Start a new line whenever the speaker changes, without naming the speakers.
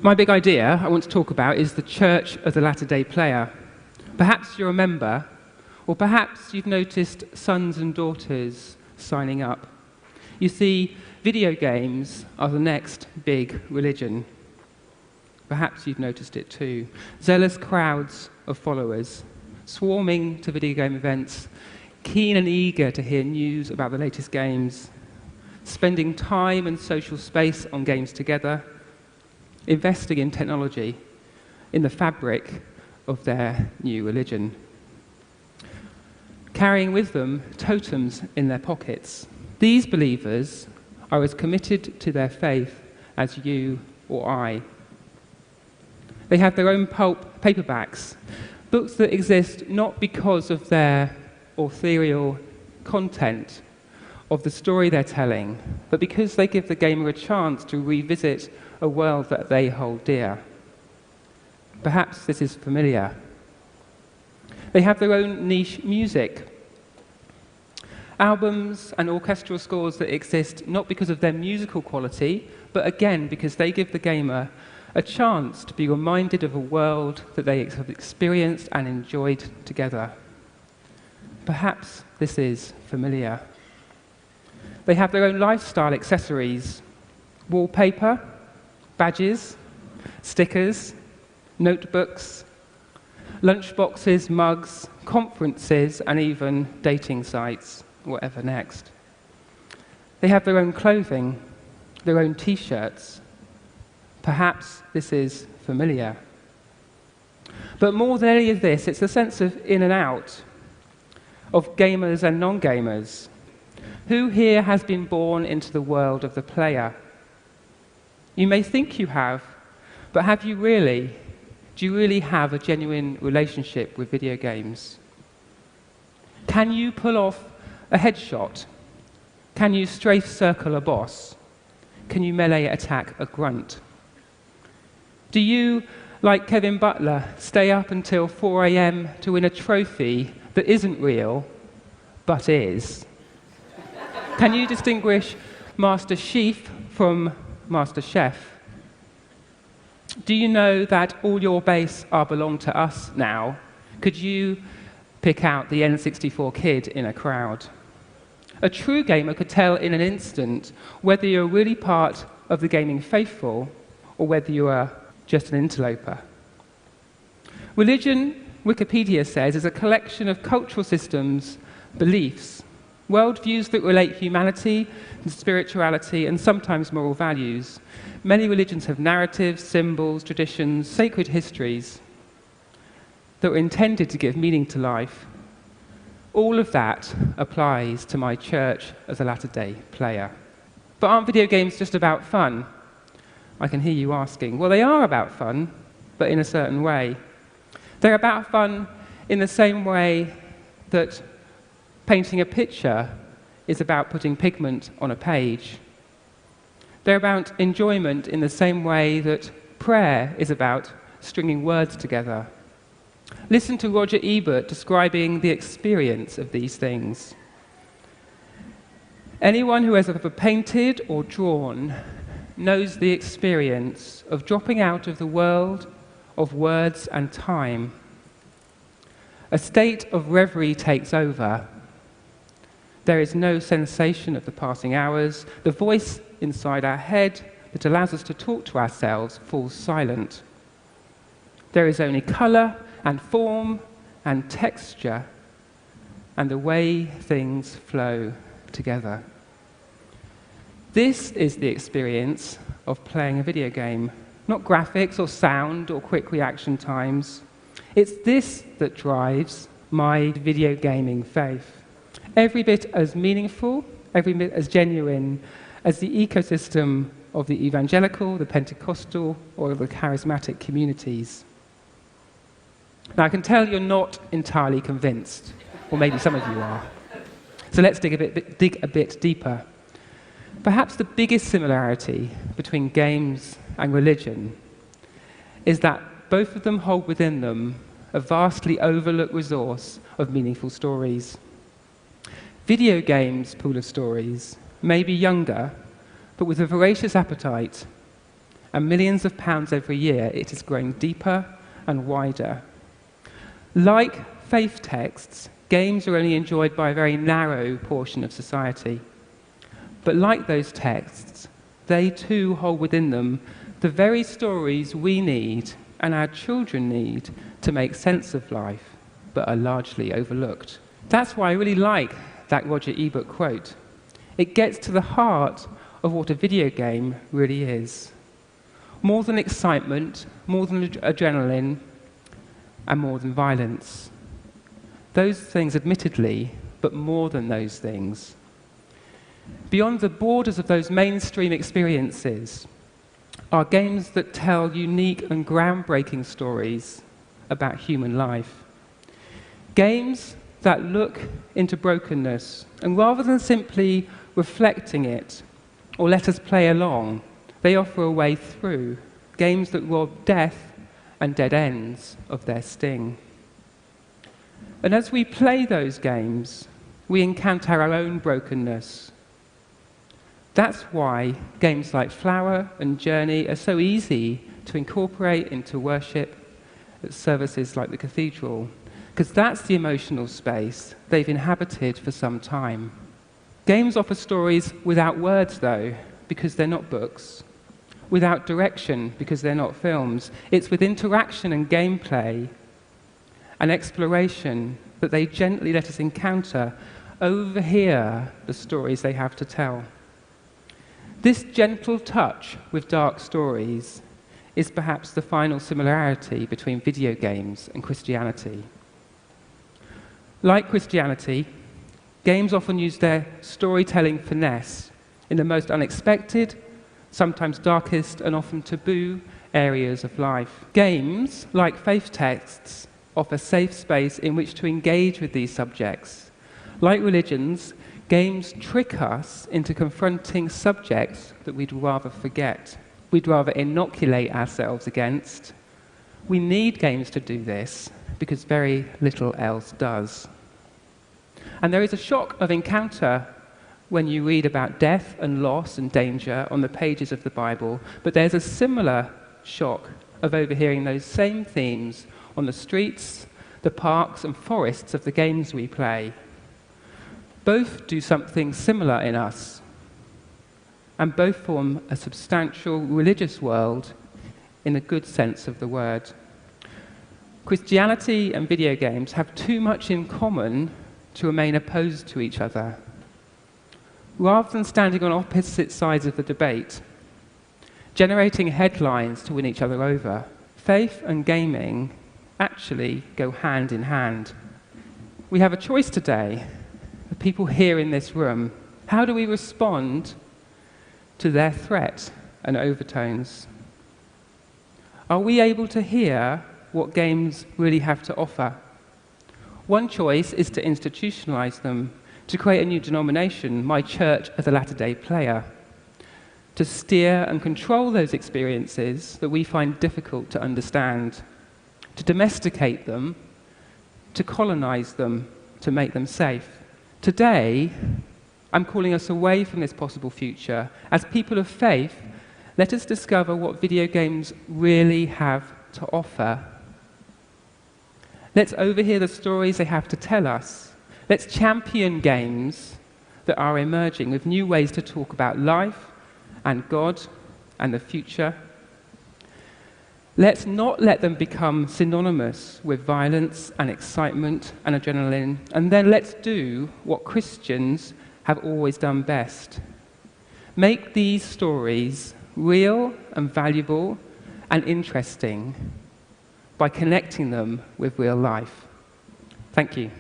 My big idea I want to talk about is the Church of the Latter-day Player. Perhaps you're a member, or perhaps you've noticed sons and daughters signing up. You see, video games are the next big religion. Perhaps you've noticed it too. Zealous crowds of followers, swarming to video game events, keen and eager to hear news about the latest games, spending time and social space on games together, investing in technology, in the fabric of their new religion, carrying with them totems in their pockets. These believers are as committed to their faith as you or I. They have their own pulp paperbacks, books that exist not because of their authorial content of the story they're telling, but because they give the gamer a chance to revisit a world that they hold dear. Perhaps this is familiar. They have their own niche music, albums and orchestral scores that exist not because of their musical quality, but again because they give the gamer a chance to be reminded of a world that they have experienced and enjoyed together. Perhaps this is familiar. They have their own lifestyle accessories, wallpaper, badges, stickers, notebooks, lunchboxes, mugs, conferences, and even dating sites, whatever next. They have their own clothing, their own t-shirts. Perhaps this is familiar. But more than any of this, it's a sense of in and out, of gamers and non-gamers. Who here has been born into the world of the player? You may think you have, but have you really? Do you really have a genuine relationship with video games? Can you pull off a headshot? Can you strafe circle a boss? Can you melee attack a grunt? Do you, like Kevin Butler, stay up until 4 a.m. to win a trophy that isn't real, but is? Can you distinguish Master Chief from Master Chef? Do you know that all your base are belong to us now? Could you pick out the N64 kid in a crowd? A true gamer could tell in an instant whether you're really part of the gaming faithful or whether you are just an interloper. Religion, Wikipedia says, is a collection of cultural systems, beliefs, worldviews that relate humanity and spirituality and sometimes moral values. Many religions have narratives, symbols, traditions, sacred histories that were intended to give meaning to life. All of that applies to my church as a latter-day player. But aren't video games just about fun? I can hear you asking. Well, they are about fun, but in a certain way. They're about fun in the same way that painting a picture is about putting pigment on a page. They're about enjoyment in the same way that prayer is about stringing words together. Listen to Roger Ebert describing the experience of these things. Anyone who has ever painted or drawn knows the experience of dropping out of the world of words and time. A state of reverie takes over. There is no sensation of the passing hours. The voice inside our head that allows us to talk to ourselves falls silent. There is only color and form and texture and the way things flow together. This is the experience of playing a video game, not graphics or sound or quick reaction times. It's this that drives my video gaming faith. Every bit as meaningful, every bit as genuine as the ecosystem of the evangelical, the Pentecostal, or the charismatic communities. Now, I can tell you're not entirely convinced, or maybe some of you are. So let's dig a bit deeper. Perhaps the biggest similarity between games and religion is that both of them hold within them a vastly overlooked resource of meaningful stories. Video games' pool of stories may be younger, but with a voracious appetite, and millions of pounds every year, it is growing deeper and wider. Like faith texts, games are only enjoyed by a very narrow portion of society. But like those texts, they too hold within them the very stories we need and our children need to make sense of life, but are largely overlooked. That's why I really like that Roger Ebert quote. It gets to the heart of what a video game really is. More than excitement, more than adrenaline, and more than violence. Those things, admittedly, but more than those things. Beyond the borders of those mainstream experiences are games that tell unique and groundbreaking stories about human life. Games that look into brokenness, and rather than simply reflecting it or let us play along, they offer a way through. Games that rob death and dead ends of their sting. And as we play those games, we encounter our own brokenness. That's why games like Flower and Journey are so easy to incorporate into worship at services like the cathedral, because that's the emotional space they've inhabited for some time. Games offer stories without words, though, because they're not books. Without direction, because they're not films. It's with interaction and gameplay and exploration that they gently let us encounter, overhear the stories they have to tell. This gentle touch with dark stories is perhaps the final similarity between video games and Christianity. Like Christianity, games often use their storytelling finesse in the most unexpected, sometimes darkest, and often taboo areas of life. Games, like faith texts, offer safe space in which to engage with these subjects. Like religions, games trick us into confronting subjects that we'd rather forget, we'd rather inoculate ourselves against. We need games to do this because very little else does. And there is a shock of encounter when you read about death and loss and danger on the pages of the Bible, but there's a similar shock of overhearing those same themes on the streets, the parks and forests of the games we play. Both do something similar in us, and both form a substantial religious world in a good sense of the word. Christianity and video games have too much in common to remain opposed to each other. Rather than standing on opposite sides of the debate, generating headlines to win each other over, faith and gaming actually go hand in hand. We have a choice today, the people here in this room. How do we respond to their threat and overtones? Are we able to hear what games really have to offer? One choice is to institutionalize them, to create a new denomination, my church as a Latter-day player, to steer and control those experiences that we find difficult to understand, to domesticate them, to colonize them, to make them safe. Today, I'm calling us away from this possible future. As people of faith, let us discover what video games really have to offer. Let's overhear the stories they have to tell us. Let's champion games that are emerging with new ways to talk about life and God and the future. Let's not let them become synonymous with violence and excitement and adrenaline. And then let's do what Christians have always done best. Make these stories real and valuable and interesting by connecting them with real life. Thank you.